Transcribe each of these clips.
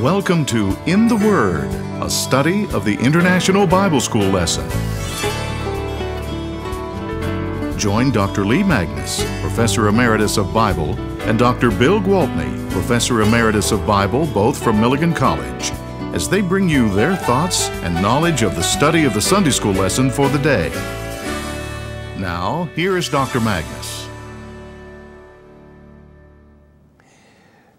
Welcome to In the Word, a study of the International Bible School lesson. Join Dr. Lee Magnus, Professor Emeritus of Bible, and Dr. Bill Gwaltney, Professor Emeritus of Bible, both from Milligan College, as they bring you their thoughts and knowledge of the study of the Sunday School lesson for the day. Now, here is Dr. Magnus.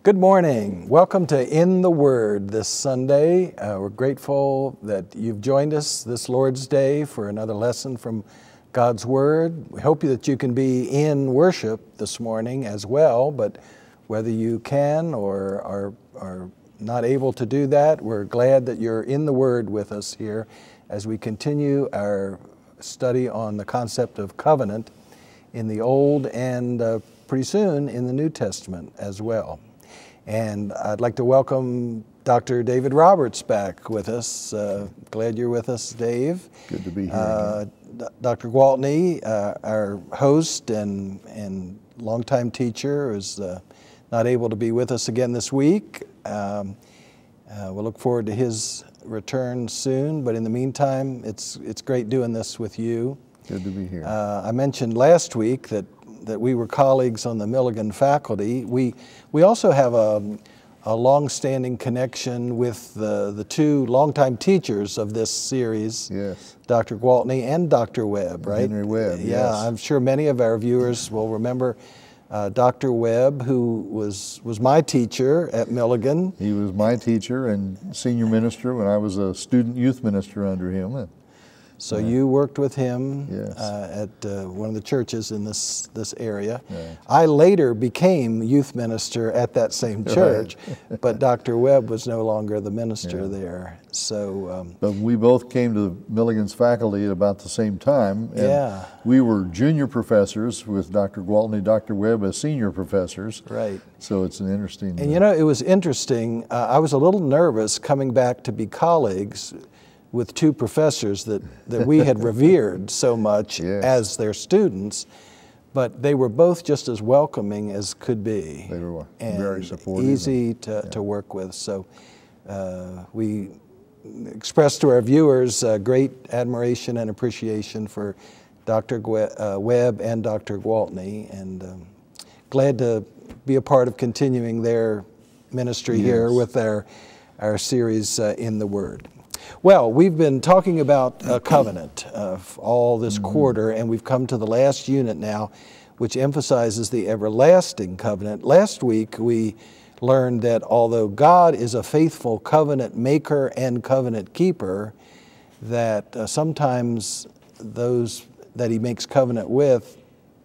Good morning. Welcome to In the Word this Sunday. We're grateful that you've joined us this Lord's Day for another lesson from God's Word. We hope that you can be in worship this morning as well, but whether you can or are not able to do that, we're glad that you're in the Word with us here as we continue our study on the concept of covenant in the Old and pretty soon in the New Testament as well. And I'd like to welcome Dr. David Roberts back with us. Glad you're with us, Dave. Good to be here. Dr. Gwaltney, our host and longtime teacher, is not able to be with us again this week. We'll look forward to his return soon, but in the meantime, it's great doing this with you. Good to be here. I mentioned last week that we were colleagues on the Milligan faculty. We also have a long-standing connection with the two longtime teachers of this series, yes, Dr. Gwaltney and Dr. Webb, right? Henry Webb, yeah, yes. I'm sure many of our viewers will remember Dr. Webb, who was my teacher at Milligan. He was my teacher and senior minister when I was a student youth minister under him. So you worked with him, yes, at one of the churches in this area. Right. I later became youth minister at that same church, right. But Dr. Webb was no longer the minister Yeah. there. So, but we both came to Milligan's faculty at about the same time. And yeah, we were junior professors with Dr. Gwaltney, Dr. Webb as senior professors. right. So it's an interesting. And you know, it was interesting. I was a little nervous coming back to be colleagues with two professors that we had revered so much yes, as their students, but they were both just as welcoming as could be. They were and very supportive. easy to work with. So we express to our viewers great admiration and appreciation for Dr. Webb and Dr. Gwaltney, and glad to be a part of continuing their ministry yes, here with our series In the Word. Well, we've been talking about covenant all this quarter, and we've come to the last unit now, which emphasizes the everlasting covenant. Last week, we learned that although God is a faithful covenant maker and covenant keeper, that sometimes those that He makes covenant with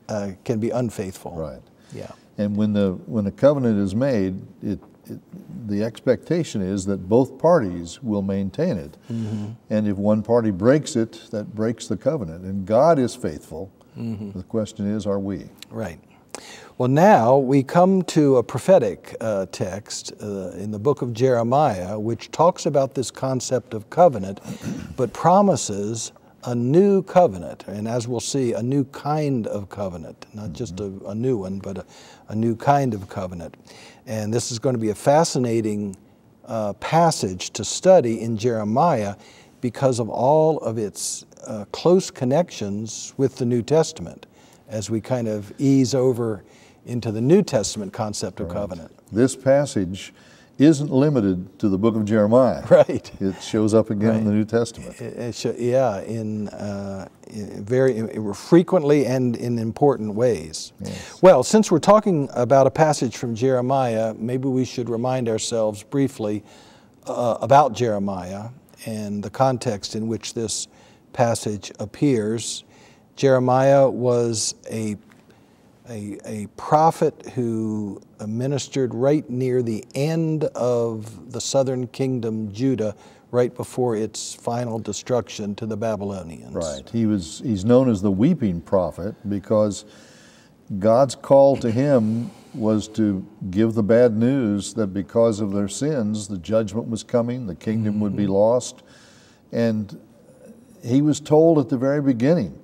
can be unfaithful. Right. Yeah. And when the covenant is made, the expectation is that both parties will maintain it. Mm-hmm. And if one party breaks it, that breaks the covenant. And God is faithful. Mm-hmm. The question is, are we? Right. Well, now we come to a prophetic text in the book of Jeremiah, which talks about this concept of covenant, but promises a new covenant, and as we'll see, a new kind of covenant, not just a new one, but a new kind of covenant. And this is going to be a fascinating passage to study in Jeremiah because of all of its close connections with the New Testament as we kind of ease over into the New Testament concept of covenant. This passage isn't limited to the book of Jeremiah. Right. It shows up again in the New Testament. In very frequently and in important ways. Yes. Well, since we're talking about a passage from Jeremiah, maybe we should remind ourselves briefly about Jeremiah and the context in which this passage appears. Jeremiah was a prophet who ministered right near the end of the southern kingdom, Judah, right before its final destruction to the Babylonians. Right. He's known as the weeping prophet because God's call to him was to give the bad news that because of their sins, the judgment was coming, the kingdom would be lost. And he was told at the very beginning,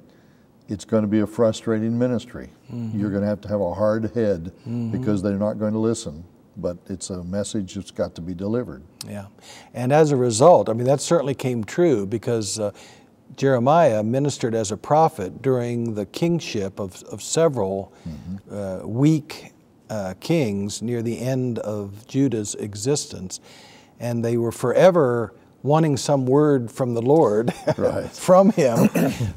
it's going to be a frustrating ministry. Mm-hmm. You're going to have a hard head because they're not going to listen. but it's a message that's got to be delivered. Yeah. And as a result, I mean, that certainly came true because Jeremiah ministered as a prophet during the kingship of several weak kings near the end of Judah's existence. And they were forever wanting some word from the Lord from him,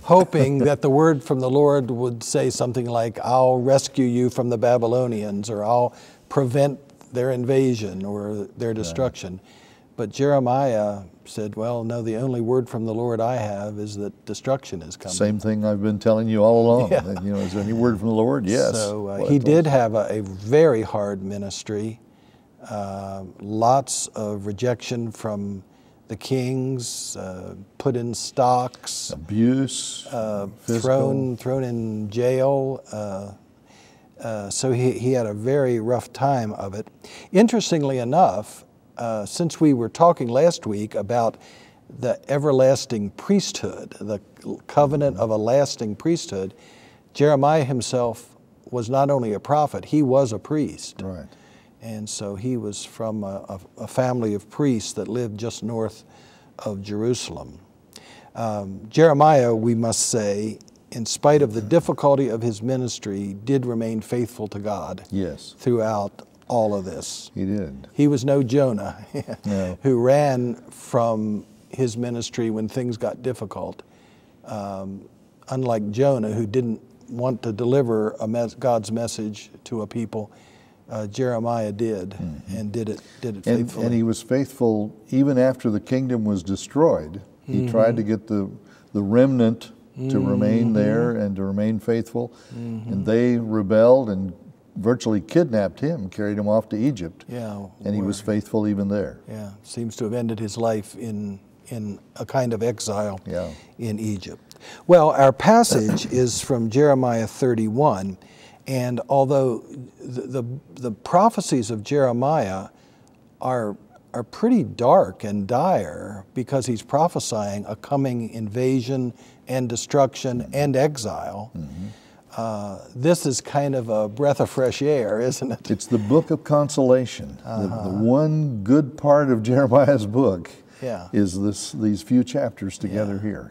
hoping that the word from the Lord would say something like, I'll rescue you from the Babylonians, or I'll prevent their invasion or their destruction. But Jeremiah said, well, no, the only word from the Lord I have is that destruction is coming. Same thing I've been telling you all along. Yeah. You know, is there any word from the Lord? Yes. So he did have a very hard ministry, lots of rejection from the kings, put in stocks, abuse, thrown in jail. So he had a very rough time of it. Interestingly enough, since we were talking last week about the everlasting priesthood, the covenant of a lasting priesthood, Jeremiah himself was not only a prophet, he was a priest. Right. And so he was from a family of priests that lived just north of Jerusalem. Jeremiah, we must say, in spite of the difficulty of his ministry, did remain faithful to God throughout all of this. He did. He was no Jonah, who ran from his ministry when things got difficult. Unlike Jonah, who didn't want to deliver God's message to a people, Jeremiah did, and did it faithfully. And he was faithful even after the kingdom was destroyed. He tried to get the remnant to remain there and to remain faithful. And they rebelled and virtually kidnapped him, carried him off to Egypt. And he was faithful even there. Yeah, seems to have ended his life in a kind of exile in Egypt. Well, our passage is from Jeremiah 31. And although the prophecies of Jeremiah are pretty dark and dire, because he's prophesying a coming invasion and destruction and exile, this is kind of a breath of fresh air, isn't it? It's the book of consolation. The one good part of Jeremiah's book is these few chapters together here.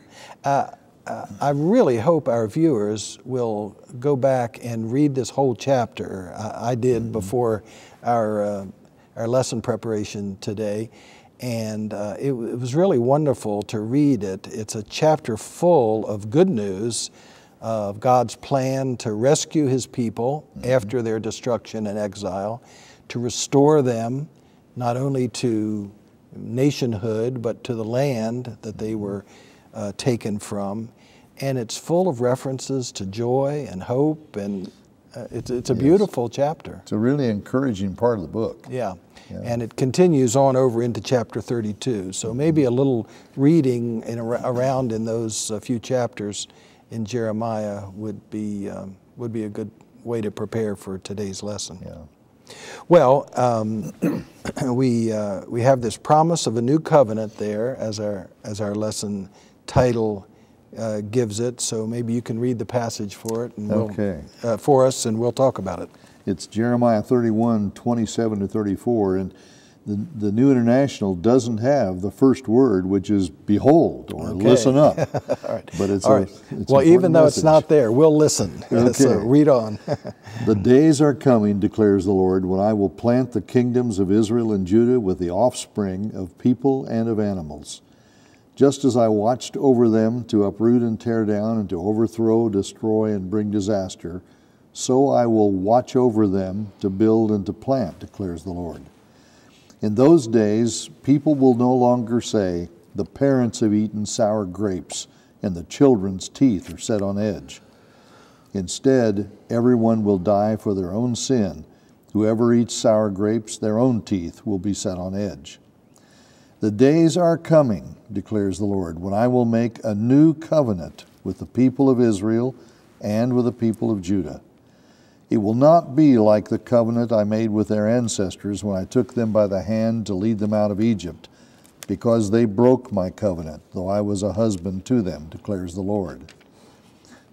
I really hope our viewers will go back and read this whole chapter. I did before our lesson preparation today, and it was really wonderful to read it. It's a chapter full of good news of God's plan to rescue His people after their destruction and exile, to restore them not only to nationhood but to the land that they were taken from. And it's full of references to joy and hope, and it's a beautiful chapter. It's a really encouraging part of the book. Yeah, and it continues on over into chapter 32. So maybe a little reading around in those few chapters in Jeremiah would be a good way to prepare for today's lesson. Yeah. Well, we have this promise of a new covenant there, as our lesson title gives it. So maybe you can read the passage for it, and for us, and we'll talk about it. It's Jeremiah 31, 27 to 34, and the New International doesn't have the first word, which is "behold" or "listen up." All right. But it's well, even though it's not there, we'll listen. So read on. The days are coming, declares the Lord, when I will plant the kingdoms of Israel and Judah with the offspring of people and of animals. Just as I watched over them to uproot and tear down and to overthrow, destroy, and bring disaster, so I will watch over them to build and to plant, declares the Lord. In those days, people will no longer say, the parents have eaten sour grapes, and the children's teeth are set on edge. Instead, everyone will die for their own sin. Whoever eats sour grapes, their own teeth will be set on edge. The days are coming, declares the Lord, when I will make a new covenant with the people of Israel and with the people of Judah. It will not be like the covenant I made with their ancestors when I took them by the hand to lead them out of Egypt, because they broke my covenant, though I was a husband to them, declares the Lord.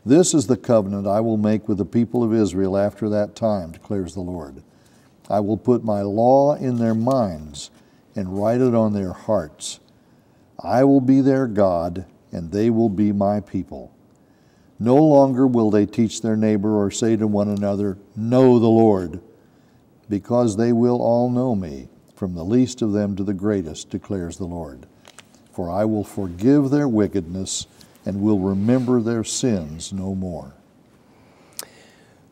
This is the covenant I will make with the people of Israel after that time, declares the Lord. I will put my law in their minds and write it on their hearts. I will be their God, and they will be my people. No longer will they teach their neighbor or say to one another, know the Lord, because they will all know me, from the least of them to the greatest, declares the Lord. For I will forgive their wickedness and will remember their sins no more.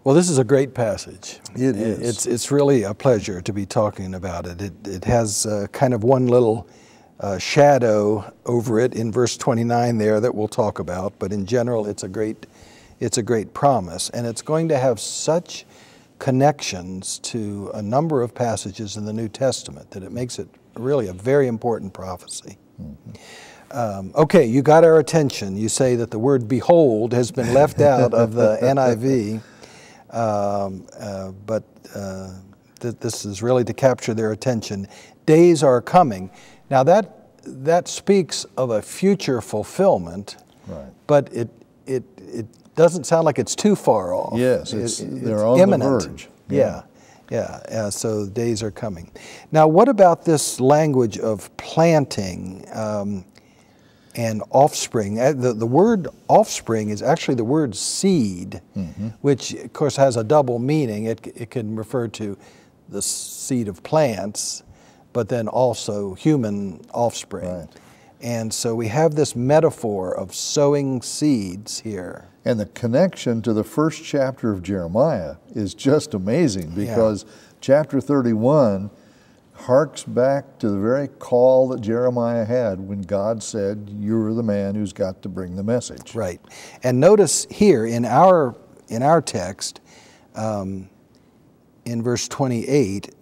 Well, this is a great passage. It is. It's really a pleasure to be talking about it. It has kind of one little shadow over it in verse 29 there that we'll talk about, but in general it's a great promise, and it's going to have such connections to a number of passages in the New Testament that it makes it really a very important prophecy. Okay, you got our attention. You say that the word behold has been left out of the NIV, but this is really to capture their attention. Days are coming. Now that speaks of a future fulfillment, Right. but it doesn't sound like it's too far off. Yes, they're on imminent. the verge. Yeah, so days are coming. Now, what about this language of planting and offspring? The word offspring is actually the word seed, which of course has a double meaning. It can refer to the seed of plants, but then also human offspring. Right. And so we have this metaphor of sowing seeds here. And the connection to the first chapter of Jeremiah is just amazing, because chapter 31 harks back to the very call that Jeremiah had when God said, you're the man who's got to bring the message. Right. And notice here in our text, in verse 28,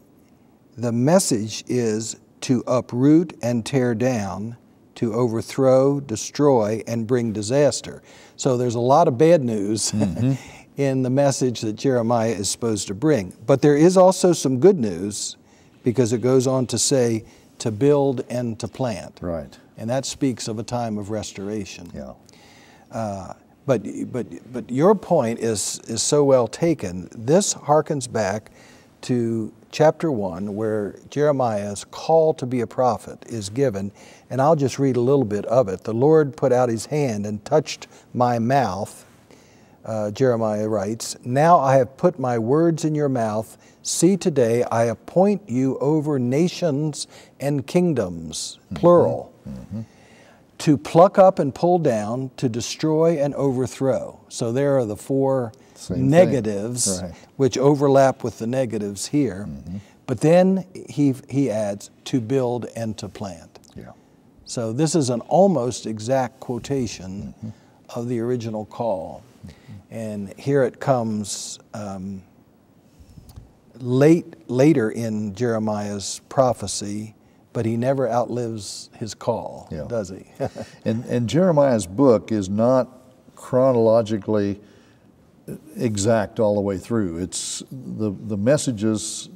the message is to uproot and tear down, to overthrow, destroy, and bring disaster. So there's a lot of bad news in the message that Jeremiah is supposed to bring. But there is also some good news, because it goes on to say to build and to plant. Right. And that speaks of a time of restoration. Yeah. But your point is so well taken. This harkens back to chapter 1, where Jeremiah's call to be a prophet is given, and I'll just read a little bit of it. The Lord put out his hand and touched my mouth, Jeremiah writes, now I have put my words in your mouth. See, today I appoint you over nations and kingdoms, plural, to pluck up and pull down, to destroy and overthrow. So there are the four Same negatives, thing. Right. which overlap with the negatives here. But then he adds, to build and to plant. Yeah. So this is an almost exact quotation of the original call. And here it comes later in Jeremiah's prophecy, but he never outlives his call, does he? And Jeremiah's book is not chronologically exact all the way through. It's the messages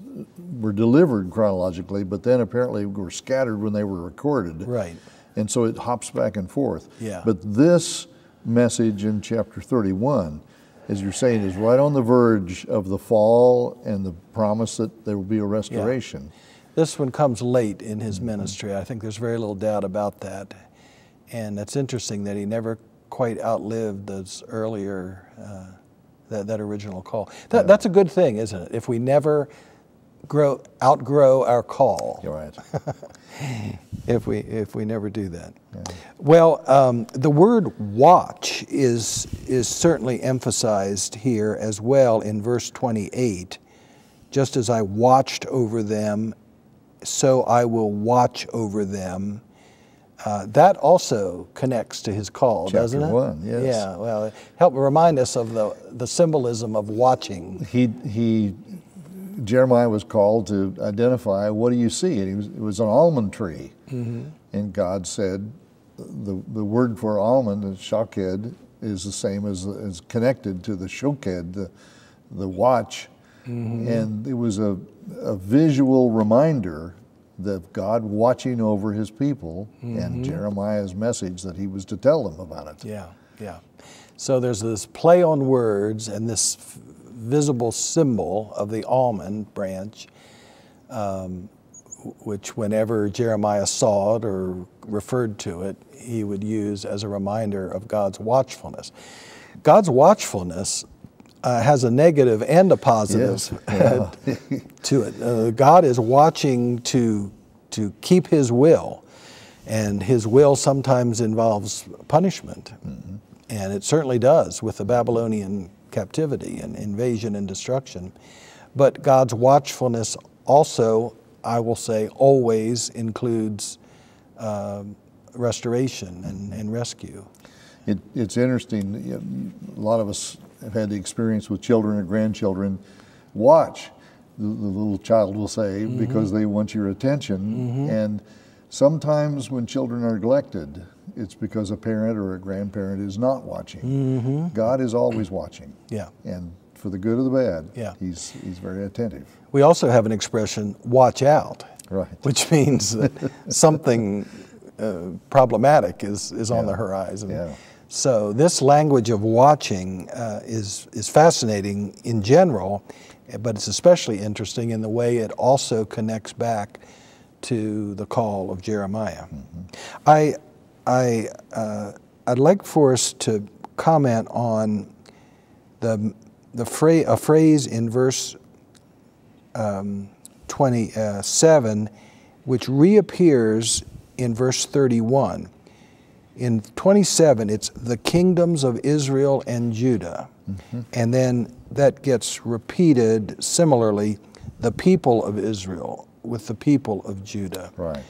were delivered chronologically, but then apparently were scattered when they were recorded. Right. And so it hops back and forth. Yeah. But this message in chapter 31, as you're saying, is right on the verge of the fall and the promise that there will be a restoration. This one comes late in his ministry. I think there's very little doubt about that. And it's interesting that he never quite outlived those earlier, that original call. That's a good thing, isn't it? If we never outgrow our call. You're right. If we never do that. Yeah. Well, the word watch is certainly emphasized here as well in verse 28. Just as I watched over them, so I will watch over them. That also connects to his call, doesn't it? Chapter 1, yes. Yeah, well, help remind us of the symbolism of watching. Jeremiah was called to identify, what do you see? And it was an almond tree. And God said, the word for almond, shaked, is the same as connected to the shoked, the watch. And it was a visual reminder of God watching over his people and Jeremiah's message that he was to tell them about it. Yeah. So there's this play on words and this visible symbol of the almond branch, which whenever Jeremiah saw it or referred to it, he would use as a reminder of God's watchfulness. God's watchfulness has a negative and a positive to it. God is watching to keep His will, and His will sometimes involves punishment, and it certainly does with the Babylonian captivity and invasion and destruction. But God's watchfulness also, I will say, always includes restoration and rescue. It's interesting. A lot of us have had the experience with children or grandchildren. Watch, the little child will say, because they want your attention. And sometimes when children are neglected, it's because a parent or a grandparent is not watching. God is always watching. Yeah. And for the good or the bad, He's very attentive. We also have an expression, watch out. Right. Which means that something problematic is on the horizon. Yeah. So this language of watching is fascinating in general, but it's especially interesting in the way it also connects back to the call of Jeremiah. I'd like for us to comment on a phrase in verse 27, which reappears in verse 31. In 27, it's the kingdoms of Israel and Judah. And then that gets repeated similarly, the people of Israel with the people of Judah. Right.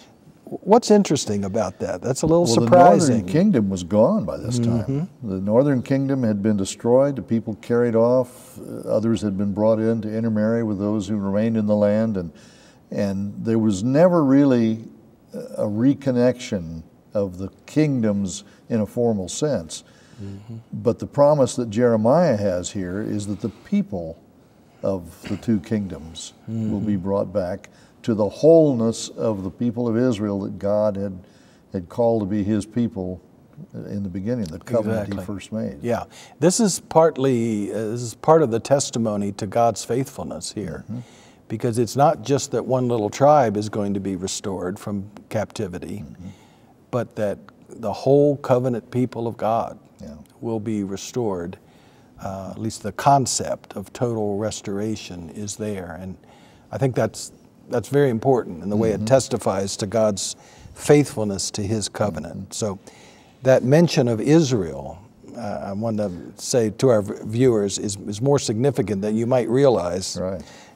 What's interesting about that? That's a little surprising. The northern kingdom was gone by this time. The northern kingdom had been destroyed, the people carried off, others had been brought in to intermarry with those who remained in the land, and there was never really a reconnection of the kingdoms in a formal sense. But the promise that Jeremiah has here is that the people of the two kingdoms will be brought back to the wholeness of the people of Israel that God had called to be His people in the beginning, the covenant He first made. Yeah, this is partly this is part of the testimony to God's faithfulness here, because it's not just that one little tribe is going to be restored from captivity, but that the whole covenant people of God will be restored. At least the concept of total restoration is there, and I think that's very important in the way it testifies to God's faithfulness to His covenant. So that mention of Israel, I want to say to our viewers, is more significant than you might realize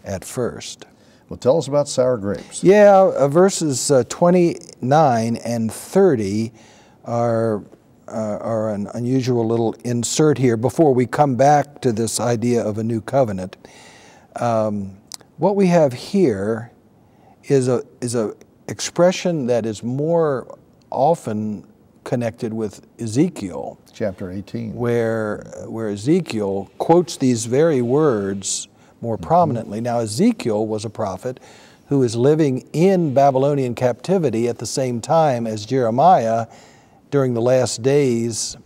at first. Well, tell us about sour grapes. Yeah, verses 29 and 30 are an unusual little insert here before we come back to this idea of a new covenant. What we have here is a expression that is more often connected with Ezekiel. Chapter 18. Where Ezekiel quotes these very words more prominently. Now, Ezekiel was a prophet who is living in Babylonian captivity at the same time as Jeremiah during the last days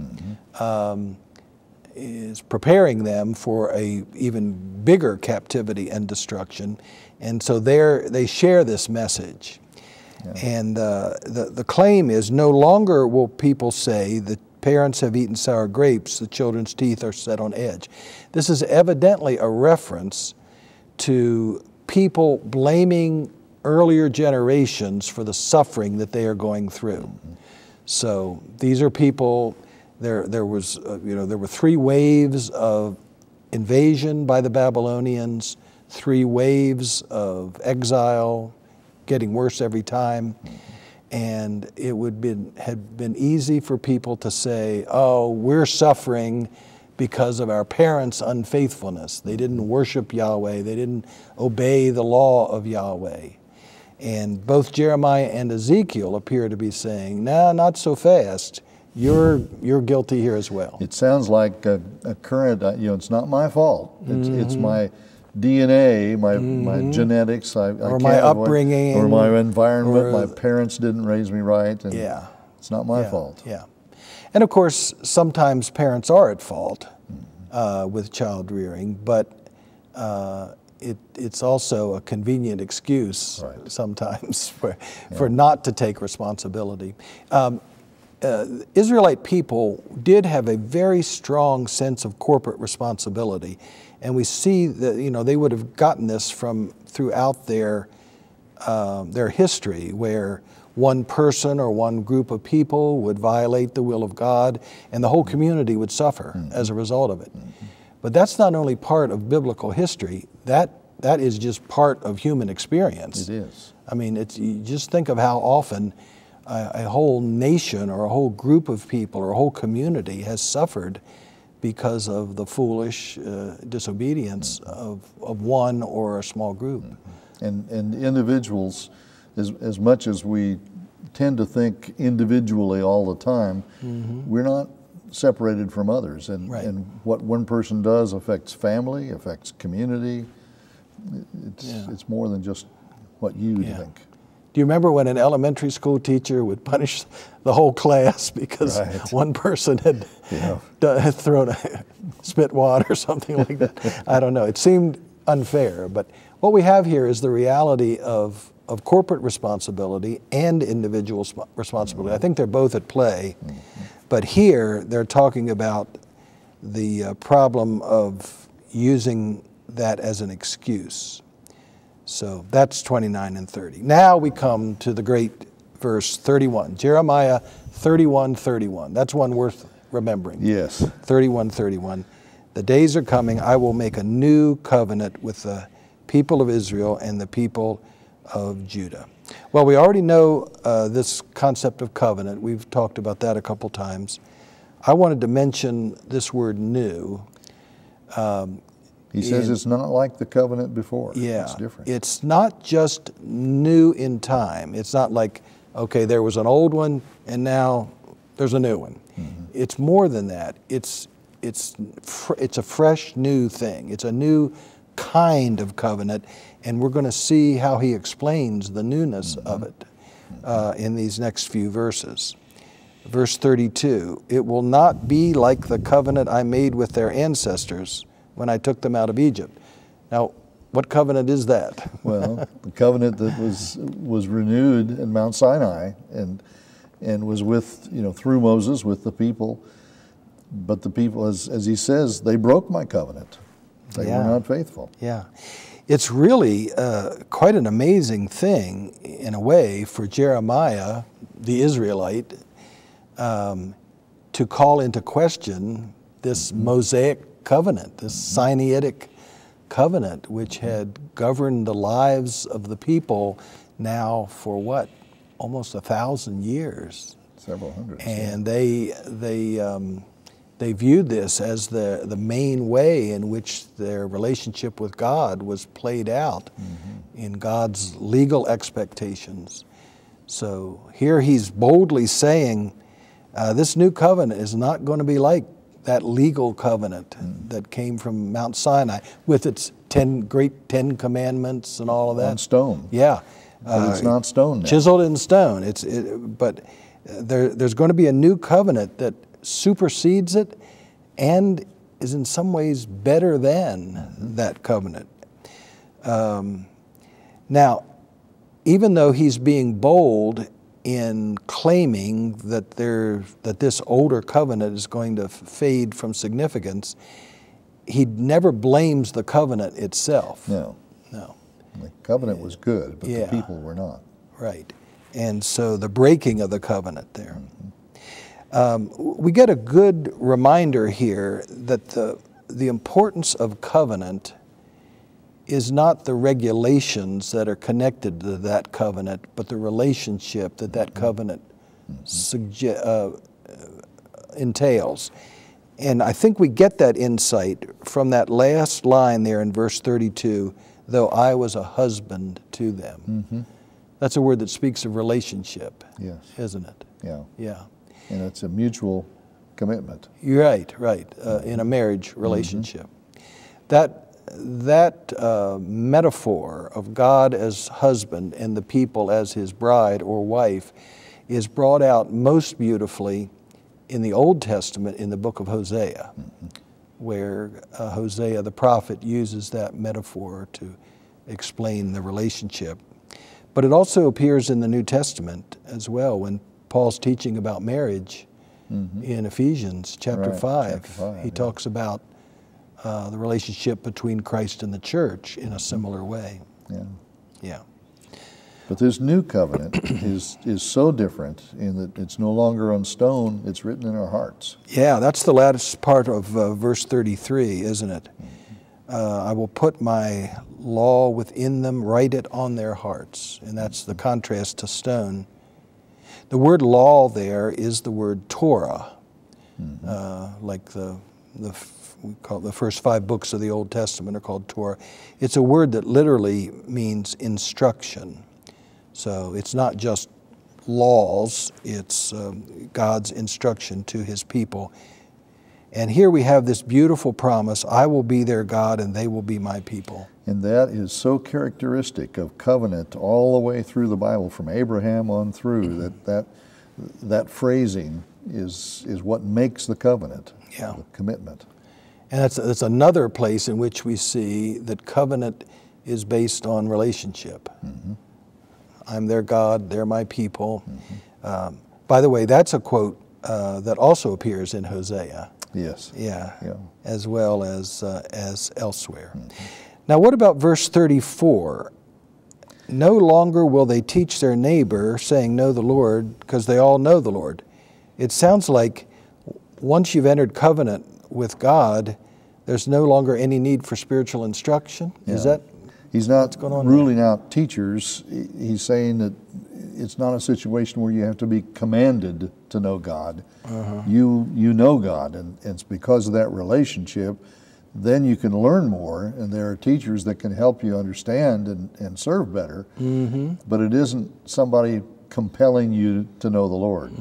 is preparing them for a even bigger captivity and destruction. And so they share this message. And the claim is, no longer will people say the parents have eaten sour grapes, the children's teeth are set on edge. This is evidently a reference to people blaming earlier generations for the suffering that they are going through. So these are people, there were 3 waves of invasion by the Babylonians, 3 waves of exile, getting worse every time. And it had been easy for people to say, oh, we're suffering because of our parents' unfaithfulness. They didn't worship Yahweh. They didn't obey the law of Yahweh. And both Jeremiah and Ezekiel appear to be saying, no, not so fast. You're guilty here as well. It sounds like a current, it's not my fault. It's my DNA, my genetics, or my upbringing, or my environment. My parents didn't raise me right, and it's not my fault. Yeah, and of course, sometimes parents are at fault with child rearing, but it's also a convenient excuse Right. sometimes for not to take responsibility. Israelite people did have a very strong sense of corporate responsibility, and we see that they would have gotten this from throughout their history, where one person or one group of people would violate the will of God, and the whole community would suffer as a result of it. But that's not only part of biblical history, that is just part of human experience. It is. I mean, you just think of how often a whole nation or a whole group of people or a whole community has suffered because of the foolish disobedience of one or a small group. And individuals, as much as we tend to think individually all the time, we're not separated from others. And, Right. and what one person does affects family, affects community. It's more than just what you think. Do you remember when an elementary school teacher would punish the whole class because Right. one person had thrown a spit wad or something like that? I don't know. It seemed unfair, but what we have here is the reality of corporate responsibility and individual responsibility. I think they're both at play, but here they're talking about the problem of using that as an excuse. So that's 29 and 30. Now we come to the great verse 31, Jeremiah 31:31. That's one worth remembering. Yes. 31:31. The days are coming, I will make a new covenant with the people of Israel and the people of Judah. Well, we already know this concept of covenant. We've talked about that a couple times. I wanted to mention this word new. He says it's not like the covenant before. Yeah, It's different. it's not just new in time. It's not like, okay, there was an old one and now there's a new one. It's more than that. It's a fresh new thing. It's a new kind of covenant, and we're going to see how he explains the newness of it in these next few verses. Verse 32, it will not be like the covenant I made with their ancestors when I took them out of Egypt. Now, what covenant is that? Well, the covenant that was renewed in Mount Sinai and was with, through Moses with the people. But the people, as he says, they broke my covenant. They were not faithful. Yeah. It's really quite an amazing thing, in a way, for Jeremiah, the Israelite, to call into question this Mosaic covenant, this Sinaitic covenant, which had governed the lives of the people now for what? Almost 1,000 years. Several hundred. And they viewed this as the main way in which their relationship with God was played out in God's legal expectations. So here he's boldly saying, this new covenant is not going to be like that legal covenant that came from Mount Sinai with its great 10 commandments and all of that. On stone. Yeah. But it's not stone now. Chiseled in stone. But there's going to be a new covenant that supersedes it and is in some ways better than that covenant. Now, even though he's being bold in claiming that this older covenant is going to fade from significance, he never blames the covenant itself. No. No. The covenant was good, but Yeah. the people were not. Right. And so the breaking of the covenant there. We get a good reminder here that the importance of covenant is not the regulations that are connected to that covenant, but the relationship that covenant entails. And I think we get that insight from that last line there in verse 32, though I was a husband to them. That's a word that speaks of relationship, Yes. isn't it? Yeah. Yeah. And it's a mutual commitment. You're right, in a marriage relationship. That metaphor of God as husband and the people as his bride or wife is brought out most beautifully in the Old Testament in the book of Hosea. where Hosea the prophet uses that metaphor to explain the relationship. But it also appears in the New Testament as well when Paul's teaching about marriage in Ephesians chapter 5. He talks about the relationship between Christ and the church in a similar way. Yeah. But this new covenant is so different in that it's no longer on stone, it's written in our hearts. Yeah, that's the last part of verse 33, isn't it? I will put my law within them, write it on their hearts. And that's the contrast to stone. The word law there is the word Torah, like we call the first 5 books of the Old Testament are called Torah. It's a word that literally means instruction. So it's not just laws, it's God's instruction to His people. And here we have this beautiful promise, I will be their God and they will be my people. And that is so characteristic of covenant all the way through the Bible, from Abraham on through, that phrasing is what makes the covenant, the commitment. And that's another place in which we see that covenant is based on relationship. I'm their God, they're my people. By the way, that's a quote that also appears in Hosea. Yes. Yeah. As well as elsewhere. Now, what about verse 34? No longer will they teach their neighbor, saying, know the Lord, because they all know the Lord. It sounds like once you've entered covenant with God, there's no longer any need for spiritual instruction. Is that He's not ruling out teachers. He's saying that it's not a situation where you have to be commanded to know God. You know God, and it's because of that relationship, then you can learn more, and there are teachers that can help you understand and serve better, but it isn't somebody compelling you to know the Lord.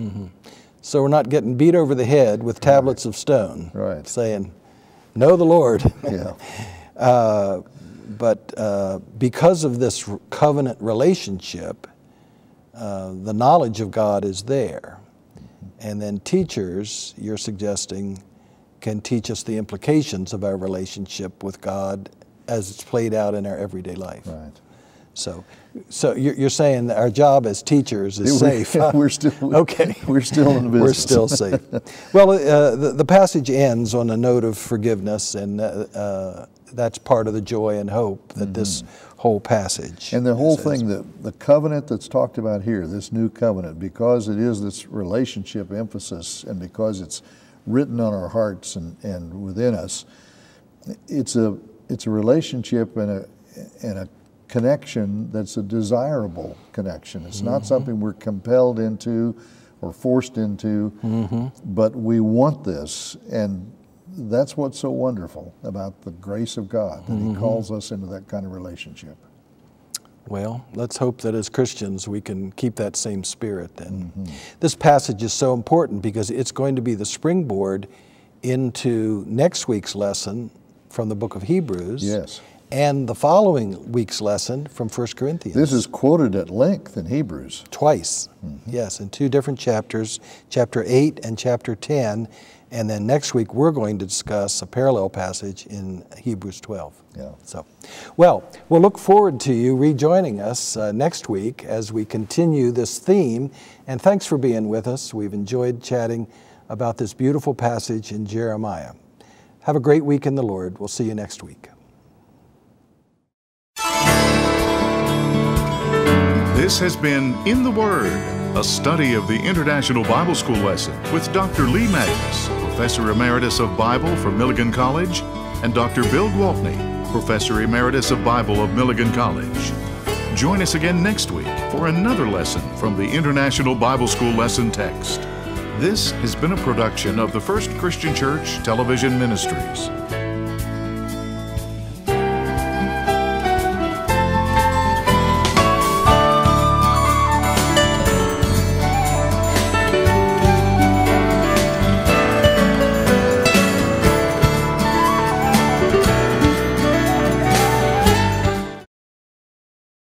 So we're not getting beat over the head with tablets of stone, saying, know the Lord. But because of this covenant relationship, the knowledge of God is there. And then teachers, you're suggesting, can teach us the implications of our relationship with God as it's played out in our everyday life. So you're saying that our job as teachers is safe. We're still We're still in the business. We're still safe. Well, the passage ends on a note of forgiveness, and that's part of the joy and hope that this whole passage. And the whole thing, the covenant that's talked about here, this new covenant, because it is this relationship emphasis, and because it's written on our hearts and within us, it's a relationship and a connection that's a desirable connection. It's not something we're compelled into or forced into, but we want this, and that's what's so wonderful about the grace of God, that He calls us into that kind of relationship. Well, let's hope that as Christians we can keep that same spirit. And this passage is so important because it's going to be the springboard into next week's lesson from the book of Hebrews. And the following week's lesson from 1 Corinthians. This is quoted at length in Hebrews. Twice, yes, in 2 different chapters, chapter 8 and chapter 10. And then next week we're going to discuss a parallel passage in Hebrews 12. So, well, we'll look forward to you rejoining us next week as we continue this theme. And thanks for being with us. We've enjoyed chatting about this beautiful passage in Jeremiah. Have a great week in the Lord. We'll see you next week. This has been In the Word, a study of the International Bible School lesson with Dr. Lee Magnus, Professor Emeritus of Bible from Milligan College, and Dr. Bill Gwaltney, Professor Emeritus of Bible of Milligan College. Join us again next week for another lesson from the International Bible School lesson text. This has been a production of the First Christian Church Television Ministries.